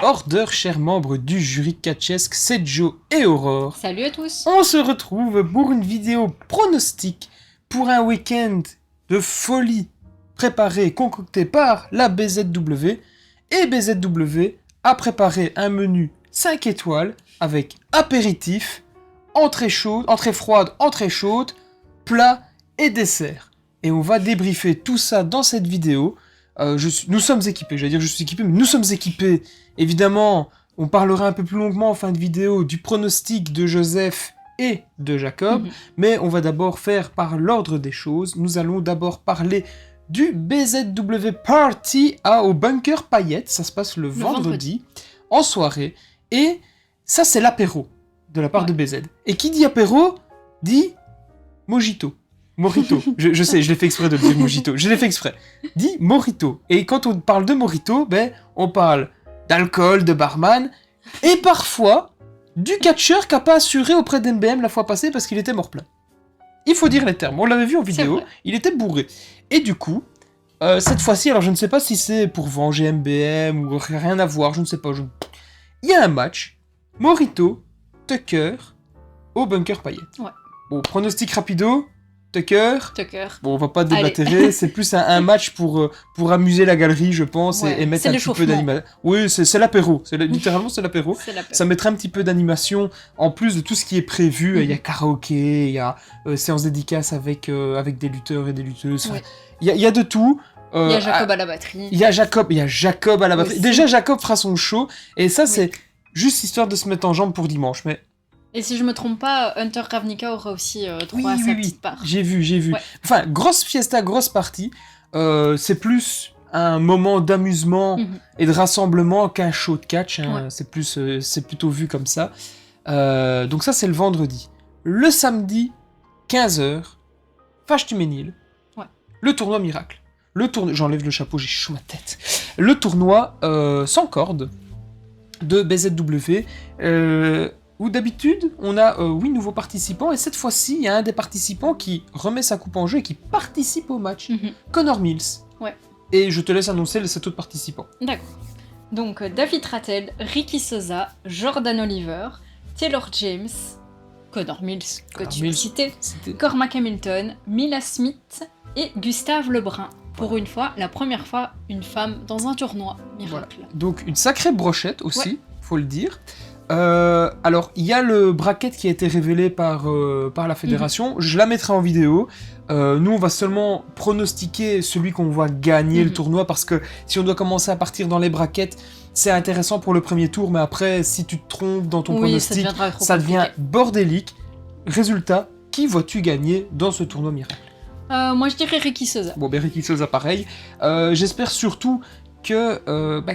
Order, chers membres du jury catchesque, c'est Joe et Aurore. Salut à tous. On se retrouve pour une vidéo pronostic pour un week-end de folie préparé et concocté par la BZW. Et BZW a préparé un menu 5 étoiles avec apéritif, entrée froide, entrée chaude, plat et dessert. Et on va débriefer tout ça dans cette vidéo. Nous sommes équipés, j'allais dire je suis équipé, mais nous sommes équipés. Évidemment, on parlera un peu plus longuement en fin de vidéo du pronostic de Joseph et de Jacob, mais on va d'abord faire par l'ordre des choses. Nous allons d'abord parler du BZW Party au Bunker Paillettes, ça se passe le vendredi, en soirée, et ça c'est l'apéro de la part de BZ. Et qui dit apéro, dit Mojito. Je sais, je l'ai fait exprès de dire Mojito, je l'ai fait exprès. Dit Morito. Et quand on parle de Morito, on parle d'alcool, de barman, et parfois du catcheur qui n'a pas assuré auprès d'MBM la fois passée parce qu'il était mort plein. Il faut dire les termes, on l'avait vu en vidéo, il était bourré. Et du coup, cette fois-ci, alors je ne sais pas si c'est pour venger MBM ou rien à voir, je ne sais pas. Il y a un match, Morito, Tucker, au Bunker Paillettes. Ouais. Bon, pronostic rapido. Tucker. Bon, on va pas déblatérer, c'est plus un match pour amuser la galerie, je pense, et mettre un petit peu d'animation. Oui, c'est l'apéro, littéralement c'est l'apéro. Ça mettrait un petit peu d'animation, en plus de tout ce qui est prévu. Il y a karaoké, il y a séance dédicace avec des lutteurs et des lutteuses. Il y a de tout. Il y a Jacob à la batterie. Il y a Jacob à la batterie. Déjà, Jacob fera son show, et ça, c'est juste histoire de se mettre en jambe pour dimanche, mais... Et si je me trompe pas, Hunter Ravnica aura aussi droit à sa petite part. J'ai vu. Ouais. Enfin, grosse fiesta, grosse partie. C'est plus un moment d'amusement et de rassemblement qu'un show de catch. Hein. Ouais. C'est plutôt vu comme ça. Donc ça, c'est le vendredi. Le samedi, 15h, Fâche Tuménil. Ouais. Le tournoi Miracle. J'enlève le chapeau, j'ai chaud ma tête. Le tournoi sans corde de BZW. Où d'habitude, on a 8 nouveaux participants, et cette fois-ci, il y a un des participants qui remet sa coupe en jeu et qui participe au match. Connor Mills. Ouais. Et je te laisse annoncer les 7 autres participants. D'accord. Donc, David Rattel, Ricky Sosa, Jordan Oliver, Taylor James, Connor Mills, que tu as cité, Cormac Hamilton, Mila Smith et Gustave Lebrun. Pour une fois, la première fois, une femme dans un tournoi Miracle. Voilà. Donc, une sacrée brochette aussi, faut le dire. Alors, il y a le bracket qui a été révélé par la fédération, je la mettrai en vidéo. Nous, on va seulement pronostiquer celui qu'on va gagner le tournoi, parce que si on doit commencer à partir dans les brackets, c'est intéressant pour le premier tour, mais après, si tu te trompes dans ton pronostic, ça devient bordélique. Résultat, qui vois-tu gagner dans ce tournoi Miracle ? Moi, je dirais Ricky Sosa. Bon, Ricky Sosa, pareil. J'espère surtout que,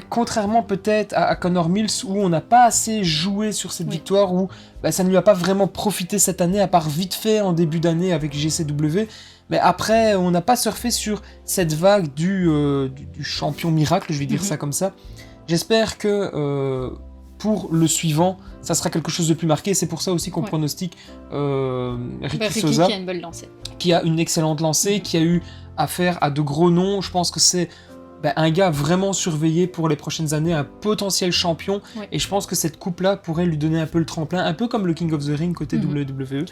contrairement peut-être à Connor Mills, où on n'a pas assez joué sur cette victoire, où ça ne lui a pas vraiment profité cette année, à part vite fait en début d'année avec GCW, mais après on n'a pas surfé sur cette vague du champion miracle, je vais dire ça comme ça. J'espère que pour le suivant, ça sera quelque chose de plus marqué, c'est pour ça aussi qu'on pronostique Ricky Sosa, qui a une bonne lancée. Qui a une excellente lancée, qui a eu affaire à de gros noms. Je pense que c'est un gars vraiment surveillé pour les prochaines années, un potentiel champion, et je pense que cette coupe-là pourrait lui donner un peu le tremplin, un peu comme le King of the Ring côté WWE.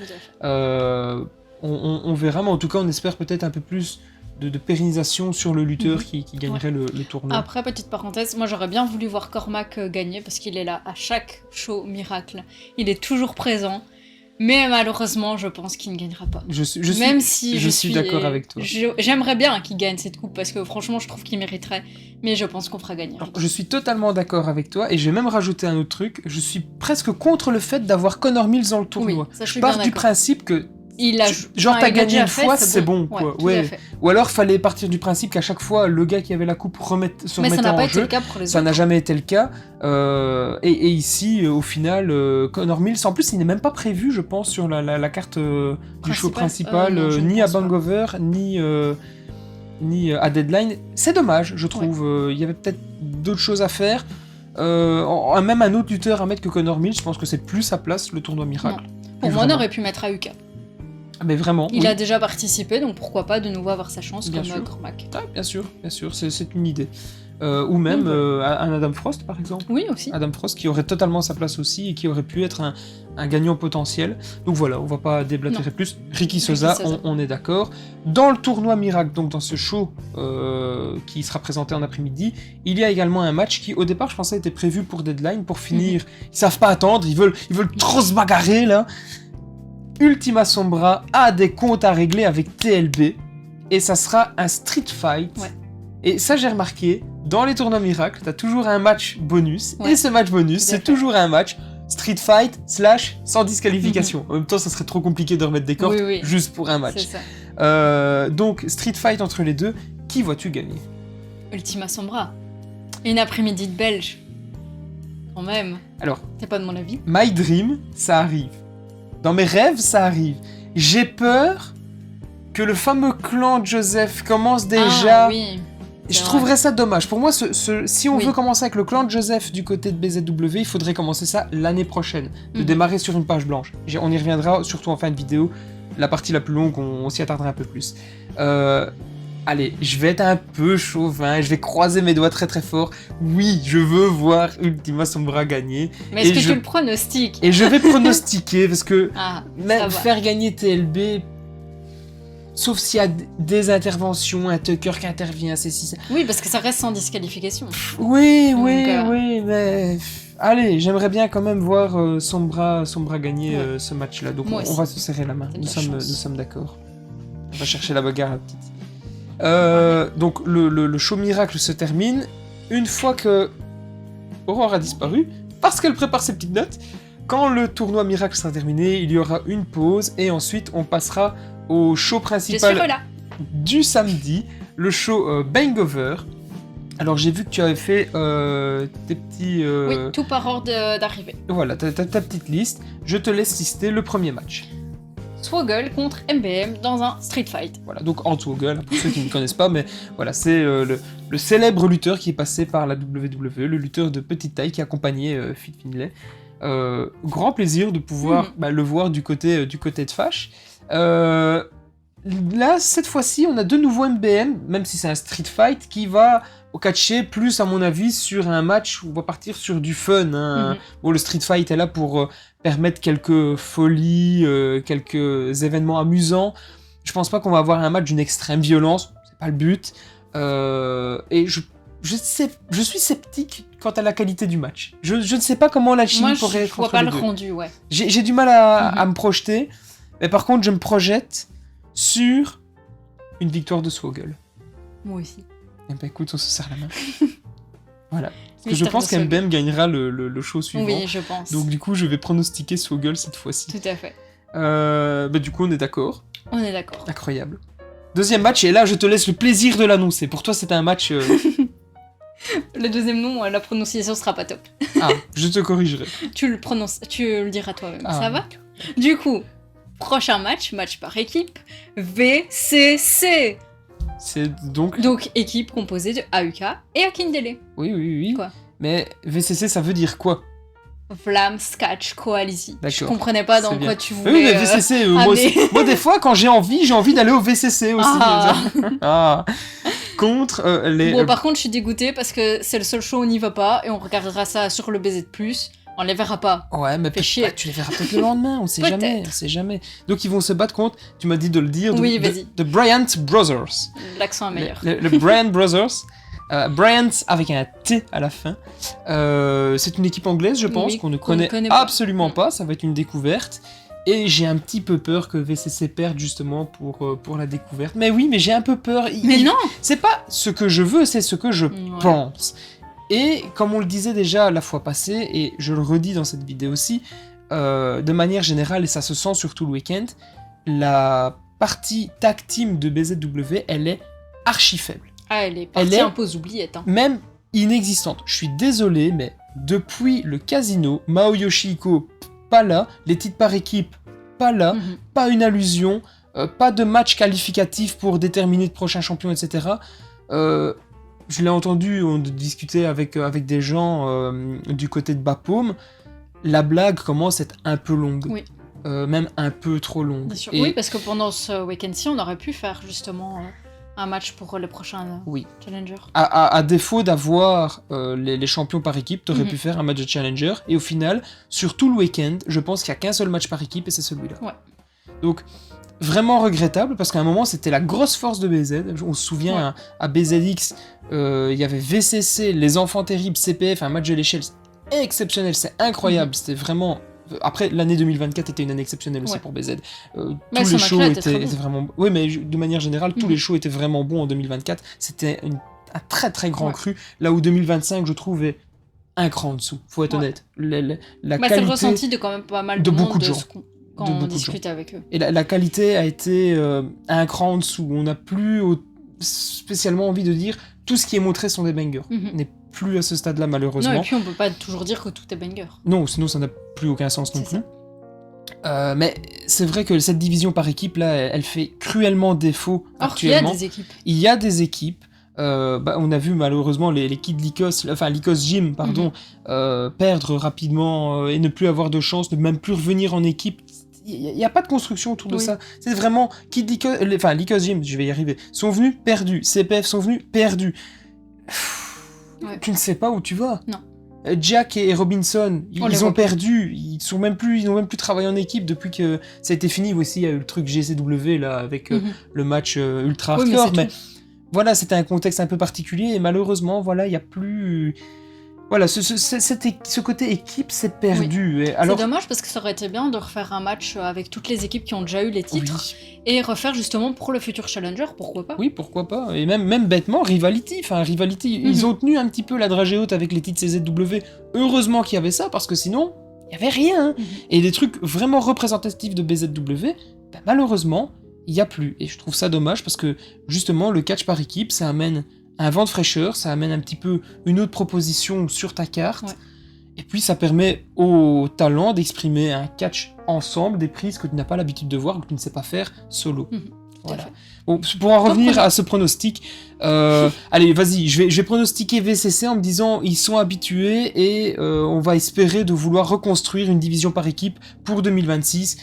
On verra, mais en tout cas on espère peut-être un peu plus de pérennisation sur le lutteur qui gagnerait le tournoi. Après, petite parenthèse, moi j'aurais bien voulu voir Cormac gagner, parce qu'il est là à chaque show Miracle, il est toujours présent. Mais malheureusement, je pense qu'il ne gagnera pas. Je suis d'accord avec toi. J'aimerais bien qu'il gagne cette coupe, parce que franchement, je trouve qu'il mériterait. Mais je pense qu'on fera gagner. Alors, je suis totalement d'accord avec toi, et je vais même rajouter un autre truc. Je suis presque contre le fait d'avoir Connor Mills dans le tournoi. Oui, ça, je pars du principe que t'as gagné une fois, c'est bon, quoi. Ou alors fallait partir du principe qu'à chaque fois le gars qui avait la coupe se remettait en jeu. Mais ça n'a pas été le cas pour les autres. Ça n'a jamais été le cas. Et ici, au final, Connor Mills, en plus, il n'est même pas prévu, je pense, sur la carte du show principal, ni à Bangover, ni à Deadline. C'est dommage, je trouve. Il y avait peut-être d'autres choses à faire. Même un autre lutteur à mettre que Connor Mills, je pense que c'est plus sa place, le tournoi Miracle. Pour moi, on aurait pu mettre Ahuka. Mais vraiment. Il a déjà participé, donc pourquoi pas de nouveau avoir sa chance comme Cormac. Bien sûr, c'est une idée. ou même un Adam Frost par exemple. Oui, aussi. Adam Frost qui aurait totalement sa place aussi et qui aurait pu être un gagnant potentiel. Donc voilà, on va pas déblatérer plus. Ricky Sosa, on est d'accord. Dans le tournoi Miracle, donc dans ce show qui sera présenté en après-midi, il y a également un match qui au départ je pensais était prévu pour Deadline, pour finir. Ils savent pas attendre, ils veulent trop se bagarrer là. Ultima Sombra a des comptes à régler avec TLB et ça sera un street fight. Ouais. Et ça j'ai remarqué, dans les tournois miracles, t'as toujours un match bonus, et ce match bonus, c'est toujours un match street fight / sans disqualification. En même temps, ça serait trop compliqué de remettre des cordes juste pour un match. C'est ça. Donc, street fight entre les deux, qui vois-tu gagner ? Ultima Sombra. Une après-midi de Belge. Quand même. Alors, t'es pas de mon avis ? My Dream, ça arrive. Dans mes rêves, ça arrive. J'ai peur que le fameux clan de Joseph commence déjà... Ah, oui. Je trouverais ça dommage. Pour moi, si on veut commencer avec le clan de Joseph du côté de BZW, il faudrait commencer ça l'année prochaine. De démarrer sur une page blanche. On y reviendra, surtout en fin de vidéo. La partie la plus longue, on s'y attardera un peu plus. Allez, je vais être un peu chauvin, je vais croiser mes doigts très très fort. Oui, je veux voir Ultima Sombra gagner. Mais est-ce que tu le pronostiques ? Et je vais pronostiquer, parce que même faire gagner TLB... Sauf s'il y a des interventions, un Tucker qui intervient, c'est si ça... Oui, parce que ça reste sans disqualification. Oui, mais... Allez, j'aimerais bien quand même voir Sombra gagner ce match-là. Donc on va se serrer la main, nous sommes d'accord. On va chercher la bagarre, la petite. Donc le show miracle se termine une fois que Aurore a disparu, parce qu'elle prépare ses petites notes. Quand le tournoi miracle sera terminé, il y aura une pause, et ensuite on passera au show principal du samedi, le show Bangover. Alors j'ai vu que tu avais fait tes petits... Oui, tout par ordre d'arrivée. Voilà, ta petite liste. Je te laisse lister le premier match. Swoggle contre MBM dans un street fight. Voilà, donc Swoggle, pour ceux qui ne connaissent pas, mais voilà, c'est le célèbre lutteur qui est passé par la WWE, le lutteur de petite taille qui accompagnait Fit Finlay. Grand plaisir de pouvoir le voir du côté de Fash. Là, cette fois-ci, on a de nouveau MBM, même si c'est un street fight, qui va au catcher plus, à mon avis, sur un match où on va partir sur du fun. Hein. Bon, le street fight est là pour permettre quelques folies, quelques événements amusants. Je pense pas qu'on va avoir un match d'une extrême violence, c'est pas le but. Et je suis sceptique quant à la qualité du match. Je ne sais pas comment la chimie pourrait être entre les deux. Moi, je vois pas le rendu, ouais. J'ai du mal à me projeter, mais par contre, je me projette sur une victoire de Swoggle. Moi aussi. Eh ben écoute, on se serre la main. Voilà. Parce que je pense qu'MBM gagnera le show suivant. Oui, je pense. Donc du coup, je vais pronostiquer Swoggle cette fois-ci. Tout à fait. Du coup, on est d'accord. On est d'accord. Incroyable. Deuxième match, et là, je te laisse le plaisir de l'annoncer. Pour toi, c'était un match... Le deuxième nom, la prononciation sera pas top. Ah, je te corrigerai. Tu le diras toi-même, ça va ? Du coup, prochain match par équipe, VCC. C'est donc équipe composée de AUK et Akindele. Oui. Quoi ? Mais VCC, ça veut dire quoi ? Vlam Sketch Coalition. D'accord. Je comprenais pas dans quoi tu voulais... Oui, mais VCC, moi des fois, quand j'ai envie d'aller au VCC aussi. Contre les... Bon, par contre, je suis dégoûtée parce que c'est le seul show où on n'y va pas et on regardera ça sur le BZ+. On les verra pas. Ouais, mais tu les verras peut-être le lendemain, on sait jamais. Donc ils vont se battre contre, tu m'as dit de le dire, de Bryant Brothers. L'accent est meilleur. Le Bryant Brothers. Bryant avec un T à la fin. C'est une équipe anglaise, je pense, qu'on ne connaît absolument pas. Ça va être une découverte. Et j'ai un petit peu peur que VCC perde justement pour la découverte. Mais oui, mais j'ai un peu peur. Mais non ! C'est pas ce que je veux, c'est ce que je pense. Et comme on le disait déjà la fois passée, et je le redis dans cette vidéo aussi, de manière générale, et ça se sent surtout le week-end, la partie tag team de BZW, elle est archi faible. Ah, elle est partie un peu aux oubliettes. Hein. Même inexistante. Je suis désolé, mais depuis le casino, Mao Yoshihiko, pas là, les titres par équipe, pas là, pas une allusion, pas de match qualificatif pour déterminer le prochain champion, etc. Je l'ai entendu, on discutait avec des gens du côté de Bapaume, la blague commence à être un peu longue. Oui. Même un peu trop longue. Bien sûr. Oui, parce que pendant ce week-end-ci, on aurait pu faire justement un match pour le prochain Oui. Challenger. À défaut d'avoir les champions par équipe, t'aurais Mhm. pu faire un match de Challenger, et au final, sur tout le week-end, je pense qu'il n'y a qu'un seul match par équipe, et c'est celui-là. Ouais. Donc, vraiment regrettable, parce qu'à un moment, c'était la grosse force de BZ. On se souvient, Ouais. à BZX, il y avait VCC, les Enfants Terribles, CPF, un match de l'échelle exceptionnel, c'est incroyable, c'était vraiment... Après, l'année 2024 était une année exceptionnelle aussi Ouais. pour BZ. Mais Tous ce les shows match-là était très étaient bon. vraiment... Oui, mais de manière générale, tous Mhm. les shows étaient vraiment bons en 2024. C'était un très très grand Ouais. cru, là où 2025, je trouve, est un cran en dessous, faut être Ouais. honnête. La Bah, c'est le qualité... ressenti de quand même pas mal de de beaucoup monde de gens. quand De on beaucoup de discute avec eux. Et la qualité a été un cran en dessous. On n'a plus spécialement envie de dire tout ce qui est montré sont des bangers. Mhm. On n'est plus à ce stade-là, Non, malheureusement. et puis on peut pas toujours dire que tout est banger. Non, sinon ça n'a plus aucun sens non C'est plus. Mais c'est vrai que cette division par équipe, là, elle fait cruellement défaut Or qu'il y a actuellement. des équipes. Il y a des équipes. On a vu malheureusement les Kids Lycos, enfin Lycos Gym, pardon, perdre rapidement et ne plus avoir de chance, ne même plus revenir en équipe. Il n'y a pas de construction autour de Oui. ça. C'est vraiment Kids Lycos, enfin Lycos Gym, je vais y arriver, sont venus perdus. CPF sont venus perdus. Ouais. Tu ne sais pas où tu vas. Non. Jack et Robinson, On les ils voit ont plus. perdu, ils n'ont même plus travaillé en équipe depuis que ça a été fini. Aussi, il y a eu le truc GCW là avec Mhm. le match ultra Oui, mais hardcore, c'est mais tout. voilà, c'était un contexte un peu particulier et malheureusement, voilà, il y a plus, voilà, ce côté équipe s'est perdu. Et alors, C'est dommage parce que ça aurait été bien de refaire un match avec toutes les équipes qui ont déjà eu les titres oui, et refaire justement pour le futur Challenger, pourquoi pas. oui, pourquoi pas. Et même bêtement, Rivality, ils ont tenu un petit peu la dragée haute avec les titres CZW. Heureusement qu'il y avait ça parce que sinon, il y avait rien. Mhm. Et des trucs vraiment représentatifs de BZW, ben, malheureusement, il n'y a plus. Et je trouve ça dommage parce que justement, le catch par équipe, ça amène un vent de fraîcheur, ça amène un petit peu une autre proposition sur ta carte. Ouais. Et puis ça permet aux talents d'exprimer un catch ensemble, des prises que tu n'as pas l'habitude de voir, que tu ne sais pas faire solo. Mhm. Voilà. fait. Bon, pour en revenir prono- à ce pronostic, allez, vas-y, je vais pronostiquer VCC en me disant ils sont habitués et on va espérer de vouloir reconstruire une division par équipe pour 2026.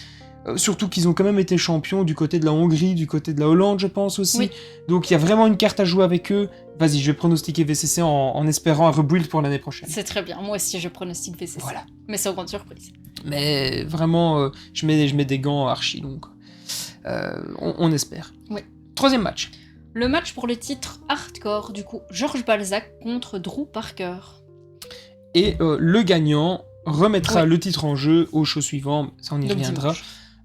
Surtout qu'ils ont quand même été champions du côté de la Hongrie, du côté de la Hollande, je pense aussi. Oui. Donc il y a vraiment une carte à jouer avec eux. Vas-y, je vais pronostiquer VCC en espérant un rebuild pour l'année prochaine. C'est très bien. Moi aussi, je pronostique VCC. Voilà. Mais sans grande surprise. Mais vraiment, je mets des gants archi longs. Quoi. On espère. Oui. Troisième match. Le match pour le titre hardcore, du coup, Georges Balzac contre Drew Parker. Et le gagnant remettra Ouais. le titre en jeu au show suivant. Ça, on y Donc reviendra.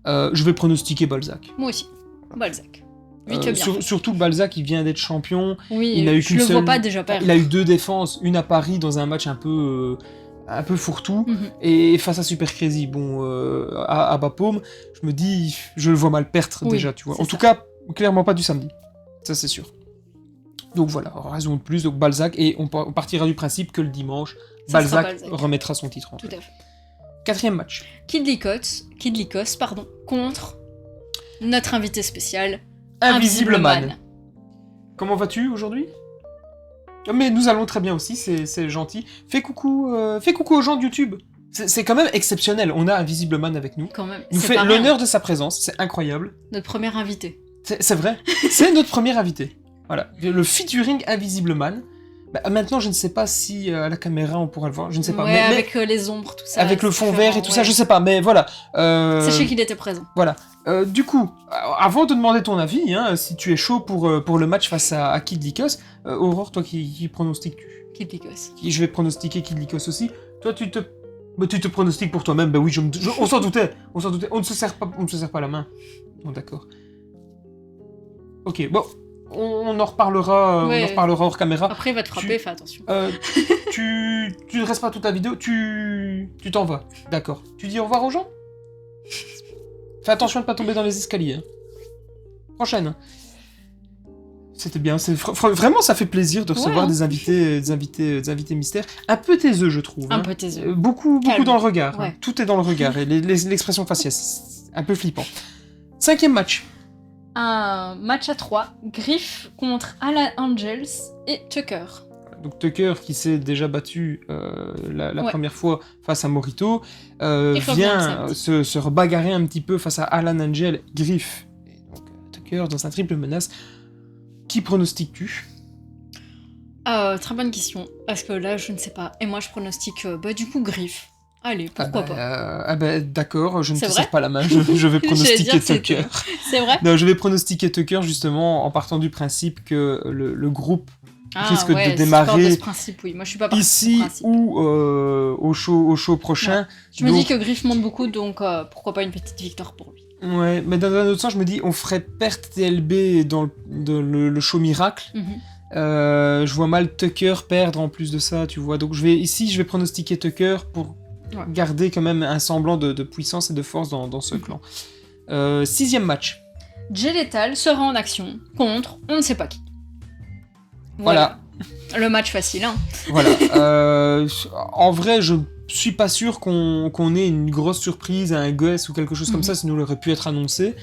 dimanche. Je vais pronostiquer Balzac. Moi aussi. Balzac. Lui, tu as bien. Surtout que Balzac, il vient d'être champion. Oui, il a eu je qu'une le vois seule- pas déjà perdre. Il a eu 2 défenses, une à Paris dans un match un peu fourre-tout, Mhm. et face à Super Crazy, bon, à Bapaume, je me dis, je le vois mal perdre Oui, déjà, tu vois. c'est En tout ça. cas, clairement pas du samedi, ça c'est sûr. Donc voilà, raison de plus, donc Balzac, et on partira du principe que le dimanche, Ça sera Balzac Balzac. remettra son titre en Tout jeu. à fait. Quatrième match. Kid Lycos, contre notre invité spécial, Invisible Man. Man. Comment vas-tu aujourd'hui? Mais nous allons très bien aussi, c'est gentil. Fais coucou aux gens de YouTube. C'est quand même exceptionnel, on a Invisible Man avec nous. Quand même. Il nous c'est fait pas rien. l'honneur de sa présence, c'est incroyable. Notre premier invité. C'est vrai, c'est notre premier invité. Voilà, le featuring Invisible Man. Bah, maintenant, je ne sais pas si à la caméra on pourra le voir, je ne sais pas. Ouais, mais avec les ombres, tout ça. avec le c'est fond vert et différent, tout ça, ouais. je sais pas, mais voilà. Sachez qu'il était présent. Voilà. Du coup, avant de demander ton avis, hein, si tu es chaud pour le match face à Kid Lycos, Aurore, toi qui pronostiques-tu? Kid Lycos. Je vais pronostiquer Kid Lycos aussi. Toi, tu te pronostiques pour toi-même. Bah oui, on s'en doutait. On ne se serre pas la main. Bon, d'accord. Ok, bon, on en reparlera. Ouais. On en reparlera hors caméra. Après, il va te frapper, fais attention. Tu ne restes pas toute la vidéo. Tu t'en vas. D'accord. Tu dis au revoir aux gens. Fais attention de ne pas tomber dans les escaliers. Hein. Prochaine. C'était bien. Vraiment, ça fait plaisir de recevoir Ouais, hein. des invités mystères. Un peu taiseux, je trouve. Un hein. peu tes yeux. Beaucoup Calme. dans le regard. hein. Ouais. Tout est dans le regard. Et l'expression faciale, c'est un peu flippant. Cinquième match. Un match à 3, Griff contre Alan Angels et Tucker. Donc Tucker, qui s'est déjà battu la Ouais. première fois face à Morito, Il revient le vient samedi. se rebagarrer un petit peu face à Alan Angel, Griff. Et donc Tucker dans un triple menace Qui pronostiques-tu? Très bonne question, parce que là, je ne sais pas. Et moi, je pronostique, du coup, Griff. Allez, pourquoi pas. D'accord, je ne C'est te vrai serre pas la main, je vais J'allais pronostiquer dire que c'était- Tucker. C'est vrai? Non, je vais pronostiquer Tucker justement en partant du principe que le groupe risque de Si tu pars de démarrer ce principe, oui. Moi, je suis pas partie de ce ici principe. ou au show prochain. Je me Donc, dis que Griff monte beaucoup, donc pourquoi pas une petite victoire pour lui. Ouais, mais dans un autre sens, je me dis, on ferait perdre TLB dans le show miracle. Mhm. Je vois mal Tucker perdre en plus de ça, tu vois. Donc je vais pronostiquer Tucker pour garder quand même un semblant de puissance et de force dans ce clan. 6e match. Jay Lethal sera en action contre on ne sait pas qui. Voilà. Le match facile, hein. Voilà. En vrai, je suis pas sûr qu'on ait une grosse surprise, un guess ou quelque chose comme ça, sinon il aurait pu être annoncé.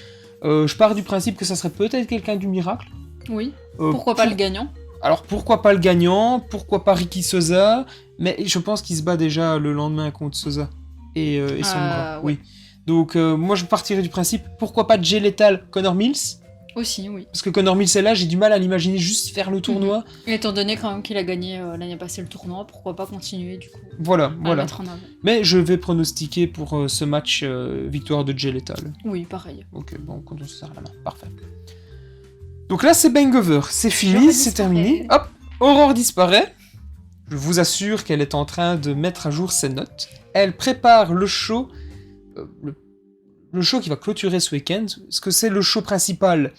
Je pars du principe que ça serait peut-être quelqu'un du miracle. Oui. Pourquoi pas le gagnant? Alors pourquoi pas le gagnant, pourquoi pas Ricky Sosa, mais je pense qu'il se bat déjà le lendemain contre Sosa et Sombra. Ouais. Oui. Donc moi je partirais du principe, pourquoi pas Jay Lethal, Connor Mills? Aussi, oui. Parce que Connor Mills est là, j'ai du mal à l'imaginer juste faire le tournoi. Et étant donné quand même qu'il a gagné l'année passée le tournoi, pourquoi pas continuer du coup Voilà. à le mettre en avant. Mais je vais pronostiquer pour ce match victoire de Jay Lethal. Oui, pareil. Ok, bon, on se serre la main, parfait. Donc là c'est Bangover, c'est fini, c'est terminé. Hop, Aurore disparaît. Je vous assure qu'elle est en train de mettre à jour ses notes. Elle prépare le show, le show qui va clôturer ce week-end. Est-ce que c'est le show principal?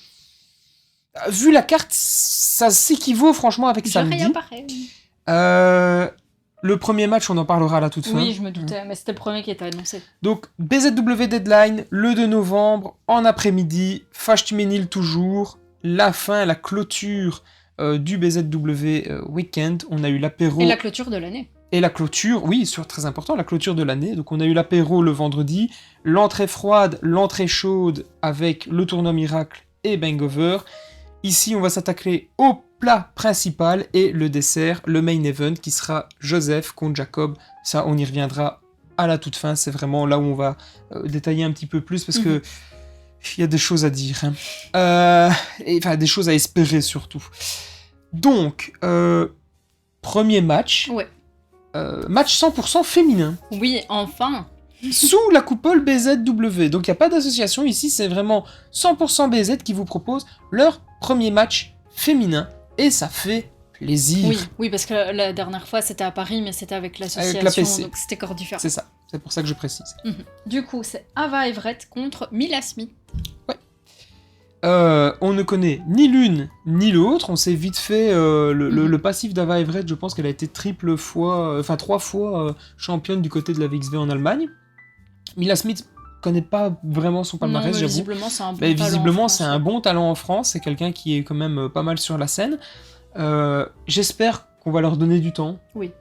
Vu la carte, ça s'équivaut franchement avec samedi. Rien pareil. Le premier match, on en parlera à la toute fin. Oui, je me doutais, mais c'était le premier qui était annoncé. Donc, BZW Deadline, le 2 novembre, en après-midi, Fâche Tuménil toujours, la fin, la clôture du BZW Weekend. On a eu l'apéro. Et la clôture de l'année. Et la clôture, oui, très important, la clôture de l'année. Donc, on a eu l'apéro le vendredi, l'entrée froide, l'entrée chaude avec le tournoi miracle et Bangover. Ici, on va s'attaquer au plat principal et le dessert, le main event, qui sera Joseph contre Jacob. Ça, on y reviendra à la toute fin. C'est vraiment là où on va détailler un petit peu plus, parce que il y a des choses à dire. Enfin, des choses à espérer, surtout. Donc, premier match. Ouais. Match 100% féminin. Oui, enfin. Sous la coupole BZW. Donc il n'y a pas d'association ici, c'est vraiment 100% BZ qui vous propose leur premier match féminin. Et ça fait plaisir. Oui, parce que la dernière fois c'était à Paris, mais c'était avec l'association, donc c'était encore différent. C'est ça, c'est pour ça que je précise. Du coup, c'est Ava Everett contre Mila Smith. Ouais. On ne connaît ni l'une ni l'autre. On s'est vite fait le passif d'Ava Everett. Je pense qu'elle a été 3 fois championne du côté de la VXV en Allemagne. Mila Smith connaît pas vraiment son palmarès, j'avoue. Visiblement, c'est un bon mais talent. Visiblement, c'est un bon talent en France. C'est quelqu'un qui est quand même pas mal sur la scène. J'espère qu'on va leur donner du temps. Oui.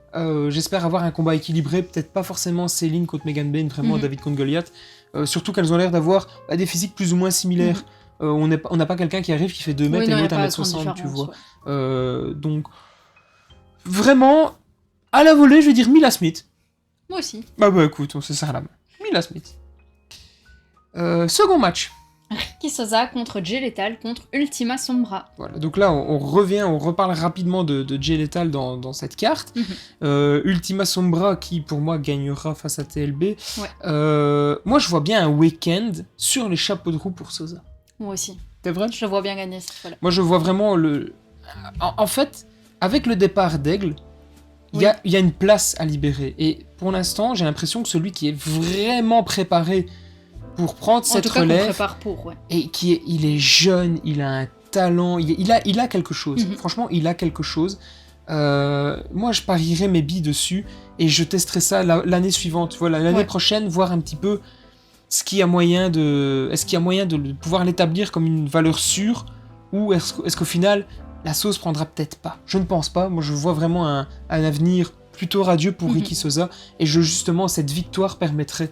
J'espère avoir un combat équilibré. Peut-être pas forcément Céline contre Megan Bayne, vraiment David contre Goliath. Surtout qu'elles ont l'air d'avoir des physiques plus ou moins similaires. On n'a pas quelqu'un qui arrive qui fait 2 mètres et l'autre 1m60, tu vois. Ouais. Donc, vraiment, à la volée, je vais dire Mila Smith. Moi aussi. Bah écoute, on se serre la main. Mila Smith. Second match. Ricky Sosa contre Jay Lethal contre Ultima Sombra. Voilà, donc là on reparle rapidement de Jay Lethal dans cette carte. Ultima Sombra qui pour moi gagnera face à TLB. Ouais. Moi je vois bien un week-end sur les chapeaux de roue pour Sosa. Moi aussi. C'est vrai? Je le vois bien gagner cette fois-là. Moi je vois vraiment En fait, avec le départ d'Aigle, il y a une place à libérer. Et pour l'instant, j'ai l'impression que celui qui est vraiment préparé pour prendre cette relève, prépare pour, ouais. et il est jeune, il a un talent, il a quelque chose. Franchement, il a quelque chose. Moi, je parierais mes billes dessus et je testerai ça l'année suivante. Voilà, l'année prochaine, voir un petit peu est-ce qu'il y a moyen de pouvoir l'établir comme une valeur sûre, ou est-ce qu'au final la sauce prendra peut-être pas. Je ne pense pas. Moi, je vois vraiment un avenir plutôt radieux pour Ricky Sosa, et justement cette victoire permettrait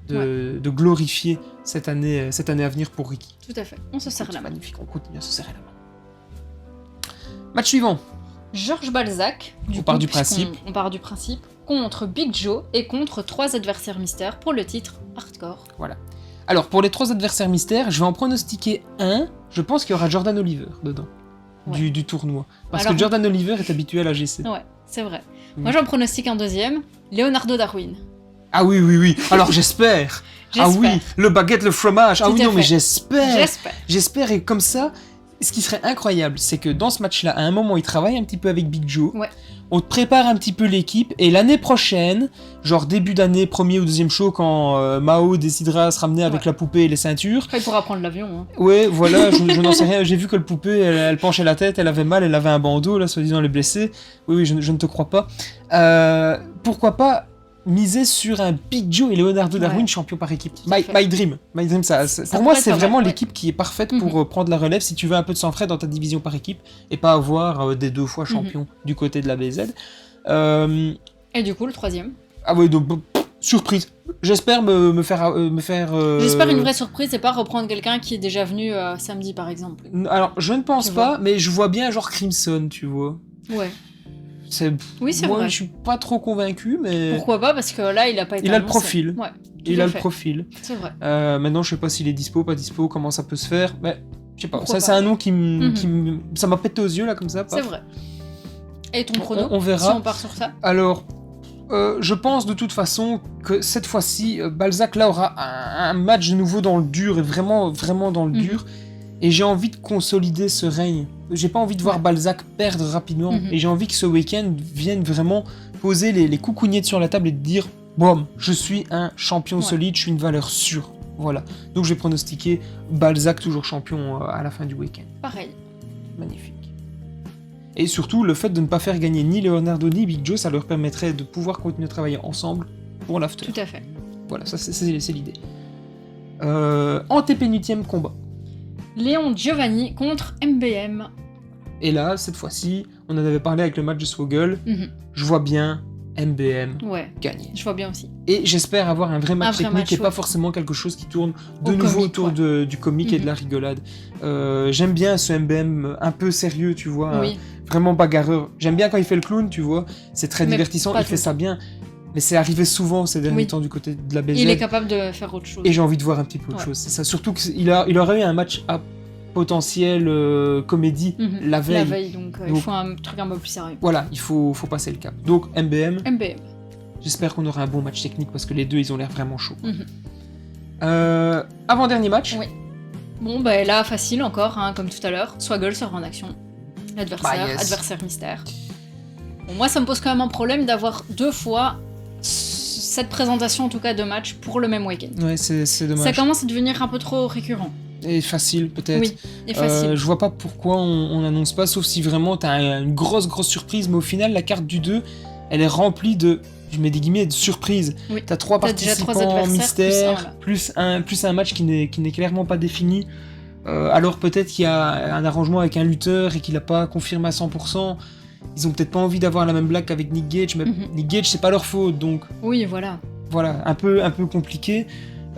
de glorifier cette année à venir pour Ricky. Tout à fait. On se serre la main. Magnifique, on continue à se serrer la main. Match suivant. Georges Balzac. On part du principe. Contre Big Joe et contre 3 adversaires mystères pour le titre Hardcore. Voilà. Alors, pour les 3 adversaires mystères, je vais en pronostiquer un. Je pense qu'il y aura Jordan Oliver dedans. du tournoi. Parce Alors, que Jordan Oliver est habitué à la GC. Ouais, c'est vrai. Moi, j'en pronostique un deuxième. Leonardo Darwin. Ah oui. Alors j'espère. Ah oui, le baguette, le fromage. Ah Tout oui, à non, mais fait. j'espère. J'espère, et comme ça, ce qui serait incroyable, c'est que dans ce match-là, à un moment, il travaille un petit peu avec Big Joe. Ouais. On te prépare un petit peu l'équipe, et l'année prochaine, genre début d'année, premier ou deuxième show, quand Mao décidera de se ramener avec la poupée et les ceintures. Après, il pourra prendre l'avion. Hein. Ouais, voilà, je n'en sais rien. J'ai vu que le poupée, elle penchait la tête, elle avait mal, elle avait un bandeau, là, soi-disant, elle est blessée. Oui, je ne te crois pas. Pourquoi pas miser sur un Big Joe et Leonardo Darwin champion par équipe. My dream, ça, pour moi, c'est vraiment l'équipe qui est parfaite pour prendre la relève si tu veux un peu de sang-frais dans ta division par équipe et pas avoir des 2 fois champions du côté de la BZ. Et du coup, le troisième. Ah oui, donc surprise. J'espère me faire. J'espère une vraie surprise et pas reprendre quelqu'un qui est déjà venu samedi par exemple. Alors, je ne pense pas, mais je vois bien genre Crimson, tu vois. Ouais. Oui, c'est vrai. Moi, je suis pas trop convaincu, mais... Pourquoi pas, parce que là, il a pas été Il annoncé. a le profil. Ouais, il a le profil. C'est vrai. Maintenant, je sais pas s'il est dispo, pas dispo, comment ça peut se faire. Mais, je sais pas. Ça, c'est un nom qui ça m'a pété aux yeux, là, comme ça. C'est vrai. Et ton prono, on verra. si on part sur ça. Alors, je pense de toute façon que cette fois-ci, Balzac, là, aura un match de nouveau dans le dur, et vraiment dans le dur. Et j'ai envie de consolider ce règne. J'ai pas envie de voir Balzac perdre rapidement. Et j'ai envie que ce week-end vienne vraiment poser les coucougnettes sur la table et de dire « Boum, je suis un champion solide, je suis une valeur sûre. » Voilà. Donc je vais pronostiquer Balzac toujours champion à la fin du week-end. Pareil. Magnifique. Et surtout, le fait de ne pas faire gagner ni Leonardo ni Big Joe, ça leur permettrait de pouvoir continuer à travailler ensemble pour l'after. Tout à fait. Voilà, ça c'est l'idée. Antépénultième combat. Léon Giovanni contre MBM. Et là, cette fois-ci, on en avait parlé avec le match de Swoggle. Je vois bien MBM gagner. Je vois bien aussi. Et j'espère avoir un vrai match technique et pas forcément quelque chose qui tourne de nouveau autour du comique et de la rigolade. J'aime bien ce MBM un peu sérieux, tu vois, vraiment bagarreur. J'aime bien quand il fait le clown, tu vois, c'est très divertissant, il fait ça bien. Mais c'est arrivé souvent ces derniers temps du côté de la BZ. Il est capable de faire autre chose. Et j'ai envie de voir un petit peu autre chose. C'est ça. Surtout qu'il aurait eu un match à potentiel comédie la veille. Donc il faut un truc un peu plus sérieux. Voilà, il faut passer le cap. Donc MBM. J'espère qu'on aura un bon match technique parce que les deux, ils ont l'air vraiment chauds. Avant-dernier match. Oui. Bon, bah là, facile encore, hein, comme tout à l'heure. Swoggle sera en action. L'adversaire, adversaire mystère. Bon, moi, ça me pose quand même un problème d'avoir 2 fois cette présentation, en tout cas, de match pour le même week-end. Ouais, c'est dommage. Ça commence à devenir un peu trop récurrent. Et facile, peut-être. Oui, et facile. Je vois pas pourquoi on n'annonce pas, sauf si vraiment t'as une grosse surprise, mais au final, la carte du 2, elle est remplie de, je mets des guillemets, de surprises. Oui. T'as 3 participants mystères, plus un match qui n'est clairement pas défini. Alors peut-être qu'il y a un arrangement avec un lutteur et qu'il n'a pas confirmé à 100%. Ils ont peut-être pas envie d'avoir la même blague qu'avec Nick Gage, mais Nick Gage, c'est pas leur faute, donc... Oui, voilà. Voilà, un peu compliqué.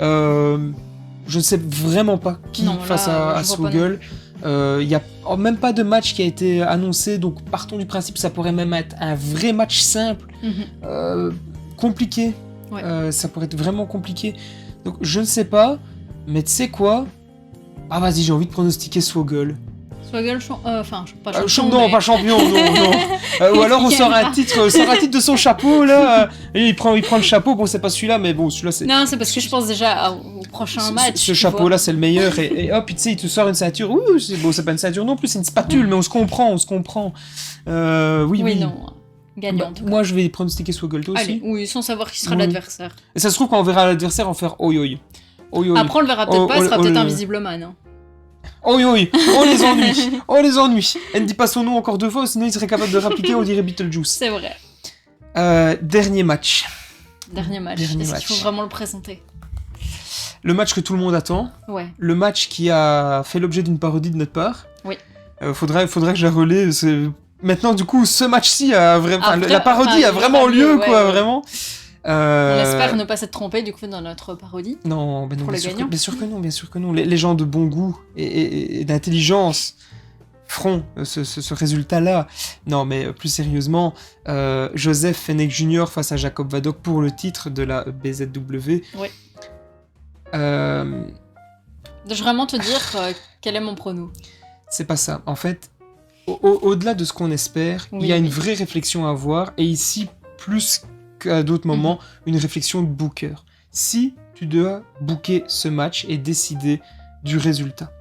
Je ne sais vraiment pas qui face à Swoggle. Il n'y a même pas de match qui a été annoncé, donc partons du principe que ça pourrait même être un vrai match simple. Compliqué. Ça pourrait être vraiment compliqué. Donc je ne sais pas, mais tu sais quoi ? Ah vas-y, j'ai envie de pronostiquer Swoggle. Swoggle, pas champion. Non, pas champion, non. Ou alors on sort un titre de son chapeau, là. Et il prend le chapeau, bon, c'est pas celui-là, mais bon, celui-là, c'est... Non, c'est parce que je pense déjà au prochain match. Ce chapeau-là, c'est le meilleur. Et hop, tu sais, il te sort une ceinture. Ouh, c'est pas une ceinture non plus, c'est une spatule, mais on se comprend. Oui. Non. Gagnant. Moi, je vais pronostiquer Swoggle, toi aussi. Allez, oui, sans savoir qui sera l'adversaire. Et ça se trouve, quand on verra l'adversaire, on va faire oi. Après, on le verra peut-être pas, ce sera peut-être Invisible Man. Hein. Oh les ennuis. Elle ne dit pas son nom encore 2 fois, sinon il serait capable de répliquer, on dirait Beetlejuice. C'est vrai. Dernier match. Est-ce qu'il faut vraiment le présenter ? Le match que tout le monde attend. Ouais. Le match qui a fait l'objet d'une parodie de notre part. Oui. Faudrait que je la relaie. Maintenant, du coup, ce match-ci la parodie a vraiment lieu, quoi, vraiment. On espère ne pas s'être trompé du coup dans notre parodie. Non, bien sûr que non. Les gens de bon goût et d'intelligence feront ce résultat-là. Non, mais plus sérieusement, Joseph Fenech Jr. face à Jacob Vadok pour le titre de la BZW. Oui. Je vais vraiment te dire quel est mon prono. C'est pas ça. En fait, au-delà de ce qu'on espère, Oui, il y a une oui. vraie réflexion à avoir, et ici, plus qu'à d'autres moments, une réflexion de booker. Si tu dois booker ce match et décider du résultat,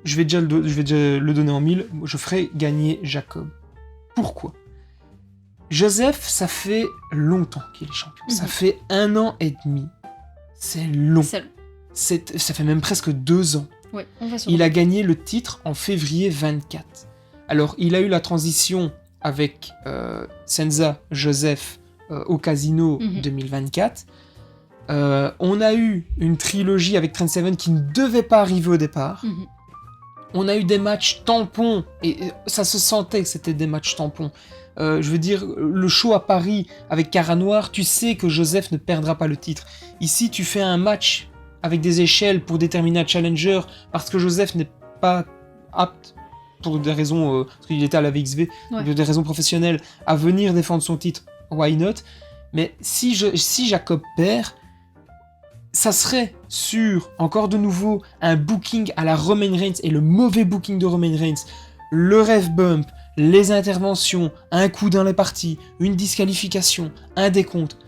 je vais déjà le donner en mille, je ferai gagner Jacob. Pourquoi ? Joseph, ça fait longtemps qu'il est champion. Ça fait 1 an et demi. C'est long. Ça fait même presque 2 ans. Ouais, on va Il a gagné le titre en février 24. Alors, il a eu la transition avec Senza Joseph au Casino 2024. On a eu une trilogie avec Trent Seven qui ne devait pas arriver au départ. On a eu des matchs tampons, et ça se sentait que c'était des matchs tampons. Je veux dire, le show à Paris avec Cara Noir, tu sais que Joseph ne perdra pas le titre. Ici, tu fais un match avec des échelles pour déterminer un challenger parce que Joseph n'est pas apte, pour des raisons, parce qu'il était à la VXV, pour des raisons professionnelles, à venir défendre son titre. Why not ? Mais si Jacob perd, ça serait sur, encore de nouveau, un booking à la Roman Reigns, et le mauvais booking de Roman Reigns, le ref bump, les interventions, un coup dans les parties, une disqualification, un décompte.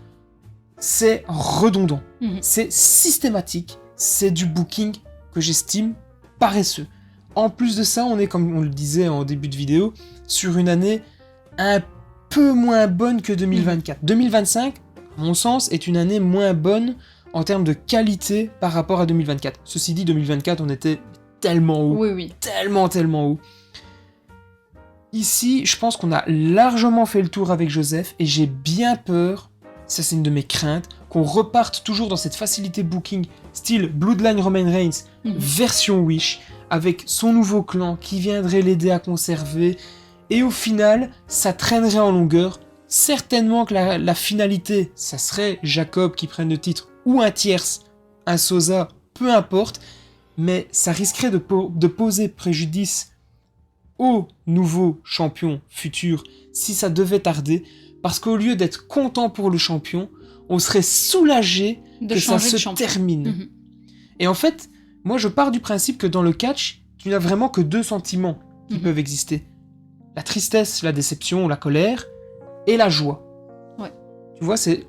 C'est redondant, c'est systématique, c'est du booking que j'estime paresseux. En plus de ça, on est, comme on le disait en début de vidéo, sur une année un peu moins bonne que 2024. 2025, à mon sens, est une année moins bonne en termes de qualité par rapport à 2024. Ceci dit, 2024, on était tellement haut. Oui. Tellement haut. Ici, je pense qu'on a largement fait le tour avec Joseph, et j'ai bien peur, ça c'est une de mes craintes, qu'on reparte toujours dans cette facilité booking, style Bloodline Roman Reigns, version Wish, avec son nouveau clan qui viendrait l'aider à conserver, et au final, ça traînerait en longueur. Certainement que la finalité, ça serait Jacob qui prenne le titre, ou un tierce, un Sosa, peu importe, mais ça risquerait de poser préjudice au nouveau champion futur si ça devait tarder, parce qu'au lieu d'être content pour le champion, on serait soulagé que ça se termine. Et en fait, moi je pars du principe que dans le catch, tu n'as vraiment que 2 sentiments qui peuvent exister. La tristesse, la déception, la colère, et la joie. Ouais. Tu vois, c'est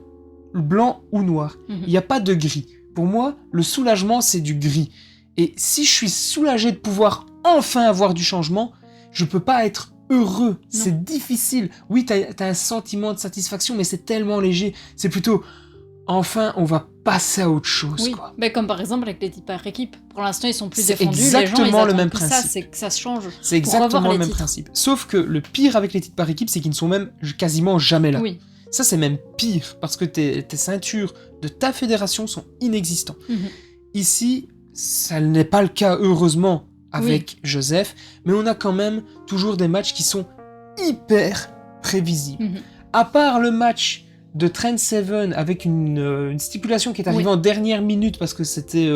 blanc ou noir. Il n'y a pas de gris. Pour moi, le soulagement, c'est du gris. Et si je suis soulagé de pouvoir enfin avoir du changement, je peux pas être heureux. C'est difficile. Oui, t'as un sentiment de satisfaction, mais c'est tellement léger. C'est plutôt, enfin, on va passer à autre chose. Oui, quoi. Mais comme par exemple avec les titres par équipe. Pour l'instant, ils sont plus C'est défendus. exactement les gens, le ils même attendent principe. ça, c'est que ça se change. C'est exactement le même principe. Sauf que le pire avec les titres par équipe, c'est qu'ils ne sont même quasiment jamais là. Oui. Ça, c'est même pire, parce que tes ceintures de ta fédération sont inexistants. Ici, ça n'est pas le cas, heureusement, avec Joseph, mais on a quand même toujours des matchs qui sont hyper prévisibles. À part le match de Trent Seven avec une stipulation qui est arrivée en dernière minute parce que c'était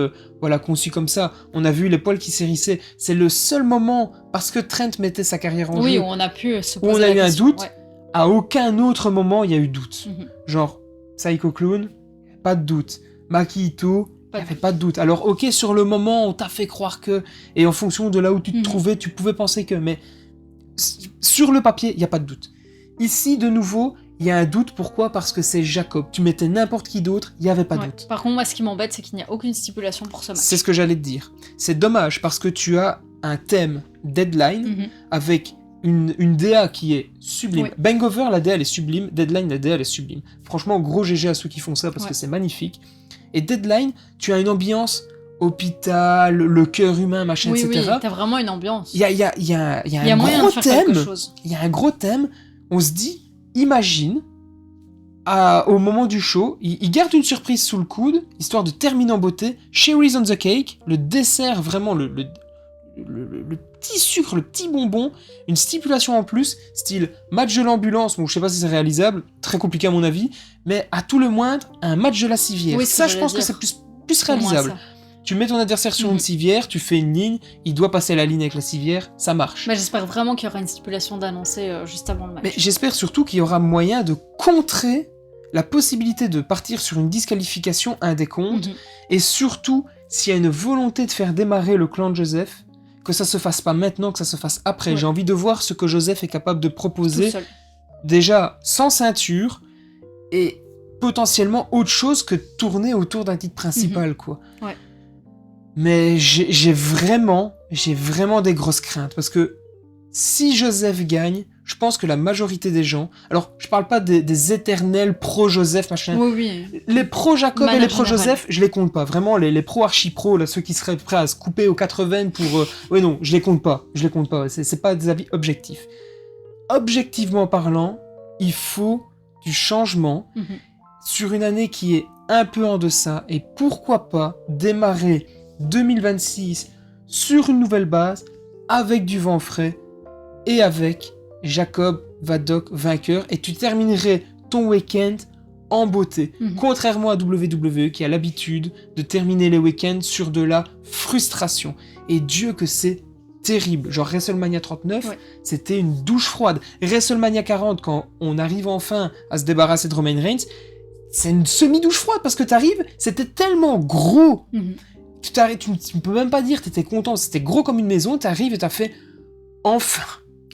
conçu comme ça, on a vu les poils qui s'hérissaient, c'est le seul moment, parce que Trent mettait sa carrière en jeu, où on a pu se où poser on a la eu un question. doute. À aucun autre moment il y a eu doute. Genre Psycho Clown, pas de doute. Maki Ito, il n'y avait pas de doute. Alors ok, sur le moment on t'a fait croire que, et en fonction de là où tu te trouvais, tu pouvais penser que, mais sur le papier il n'y a pas de doute. Ici de nouveau il y a un doute. Pourquoi ? Parce que c'est Jacob. Tu mettais n'importe qui d'autre, il n'y avait pas de doute. Par contre, moi ce qui m'embête, c'est qu'il n'y a aucune stipulation pour ce match. C'est ce que j'allais te dire. C'est dommage parce que tu as un thème deadline avec une DA qui est sublime. Bangover, la DA elle est sublime. Deadline, la DA elle est sublime. Franchement, gros GG à ceux qui font ça parce que c'est magnifique. Et Deadline, tu as une ambiance hôpital, le cœur humain, machin, etc. Oui, t'as vraiment une ambiance. Il y a un moyen gros de faire thème. quelque chose. Il y a un gros thème. On se dit, imagine, au moment du show, il garde une surprise sous le coude, histoire de terminer en beauté. Cherries on the cake, le dessert, vraiment le petit sucre, le petit bonbon, une stipulation en plus, style match de l'ambulance, bon je sais pas si c'est réalisable, très compliqué à mon avis, mais à tout le moindre, un match de la civière. Oui, ça je pense que c'est plus réalisable. Tu mets ton adversaire sur une civière, tu fais une ligne, il doit passer la ligne avec la civière, ça marche. Mais j'espère vraiment qu'il y aura une stipulation d'annoncer juste avant le match. Mais j'espère surtout qu'il y aura moyen de contrer la possibilité de partir sur une disqualification, un décompte, et surtout, s'il y a une volonté de faire démarrer le clan de Joseph, que ça se fasse pas maintenant, que ça se fasse après. Ouais. J'ai envie de voir ce que Joseph est capable de Tout proposer, seul. déjà sans ceinture, et potentiellement autre chose que tourner autour d'un titre principal, quoi. Ouais. Mais j'ai vraiment des grosses craintes, parce que si Joseph gagne, je pense que la majorité des gens... Alors, je parle pas des éternels pro-Joseph, machin. Oui, oui. Les pro-Jacob et Manière les pro-Joseph, générale. je les compte pas. Vraiment, les pro-archi-pro, là, ceux qui seraient prêts à se couper aux 80 pour... Ouais, non, je les compte pas. Je les compte pas. C'est pas des avis objectifs. Objectivement parlant, il faut du changement Mhm. sur une année qui est un peu en deçà. Et pourquoi pas démarrer 2026 sur une nouvelle base, avec du vent frais, et avec Jacob Vadok vainqueur, et tu terminerais ton week-end en beauté. Mhm. Contrairement à WWE qui a l'habitude de terminer les week-ends sur de la frustration. Et Dieu que c'est terrible. Genre WrestleMania 39, Ouais. c'était une douche froide. WrestleMania 40, quand on arrive enfin à se débarrasser de Roman Reigns, c'est une semi-douche froide parce que t'arrives, c'était tellement gros. Mhm. Tu ne peux même pas dire t'étais content, c'était gros comme une maison, t'arrives et t'as fait enfin.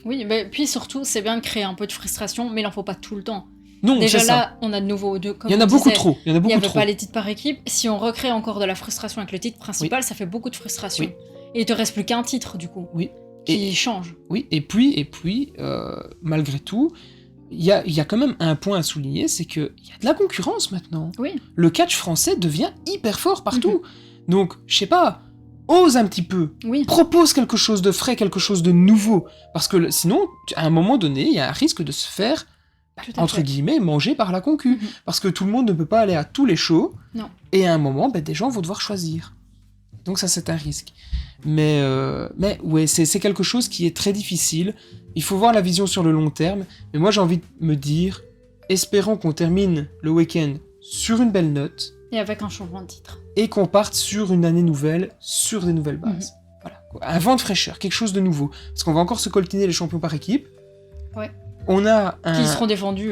Oui, mais puis surtout, c'est bien de créer un peu de frustration, mais il en faut pas tout le temps. Non, Déjà c'est ça. là, on a de nouveau deux. Comme Il y en a on beaucoup disait, trop. Il y en a Il n'y beaucoup avait trop. pas les titres par équipe. Si on recrée encore de la frustration avec le titre principal, ça fait beaucoup de frustration. Oui. Et il te reste plus qu'un titre, du coup, Oui. qui change. Oui, et puis, malgré tout, il y a quand même un point à souligner, c'est qu'il y a de la concurrence maintenant. Oui. Le catch français devient hyper fort partout. Donc, je sais pas, ose un petit peu. Oui. Propose quelque chose de frais, quelque chose de nouveau. Parce que sinon, à un moment donné, il y a un risque de se faire, Tout à entre fait. guillemets, manger par la concu. Mhm. Parce que tout le monde ne peut pas aller à tous les shows. Non. Et à un moment, des gens vont devoir choisir. Donc ça, c'est un risque. Mais ouais, c'est quelque chose qui est très difficile. Il faut voir la vision sur le long terme. Mais moi, j'ai envie de me dire, espérons qu'on termine le week-end sur une belle note Et avec un changement de titre. et qu'on parte sur une année nouvelle, sur des nouvelles bases. Voilà. Un vent de fraîcheur, quelque chose de nouveau. Parce qu'on va encore se coltiner les champions par équipe. Ouais. On a un... Qui seront défendus,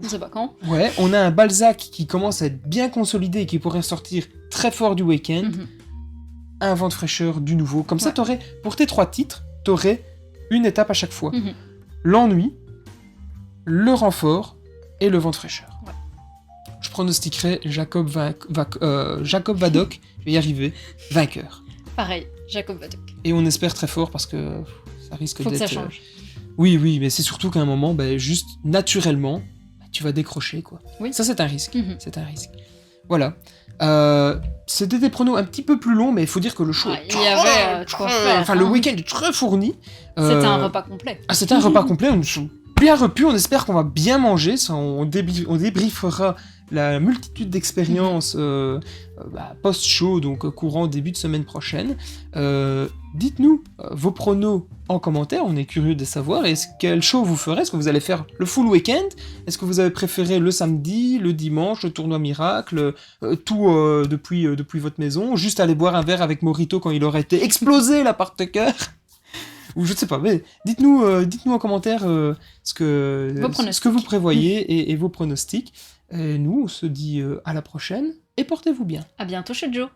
on sait pas quand. Ouais, on a un Balzac qui commence à être bien consolidé et qui pourrait sortir très fort du week-end. Mhm. Un vent de fraîcheur, du nouveau. Comme ça, Ouais. t'aurais, pour tes 3 titres, t'aurais une étape à chaque fois. Mhm. L'ennui, le renfort et le vent de fraîcheur. Ouais. Je pronostiquerais Jacob Vadok, je vais y arriver, vainqueur. Pareil, Jacob Vadok. Et on espère très fort parce que ça risque Faut que d'être... ça change. Oui, mais c'est surtout qu'à un moment, juste naturellement, tu vas décrocher, quoi. Oui. Ça, c'est un risque. Mhm. C'est un risque. Voilà. C'était des pronos un petit peu plus longs, mais il faut dire que le show Ah, est il y avait, quoi faire, enfin, le hein. week-end est très fourni. C'était un repas complet. Ah, c'était un repas complet. On est bien repu. On espère qu'on va bien manger. Ça, on débriefera la multitude d'expériences post-show, donc courant début de semaine prochaine. Dites-nous vos pronos en commentaire. On est curieux de savoir. Quel show vous ferez? Est-ce que vous allez faire le full week-end? Est-ce que vous avez préféré le samedi, le dimanche, le tournoi miracle, tout depuis votre maison? Juste aller boire un verre avec Morito quand il aurait été explosé la part Tucker? Ou je ne sais pas, mais dites-nous en commentaire ce que vous prévoyez et vos pronostics. Et nous, on se dit à la prochaine et portez-vous bien. À bientôt chez Joe.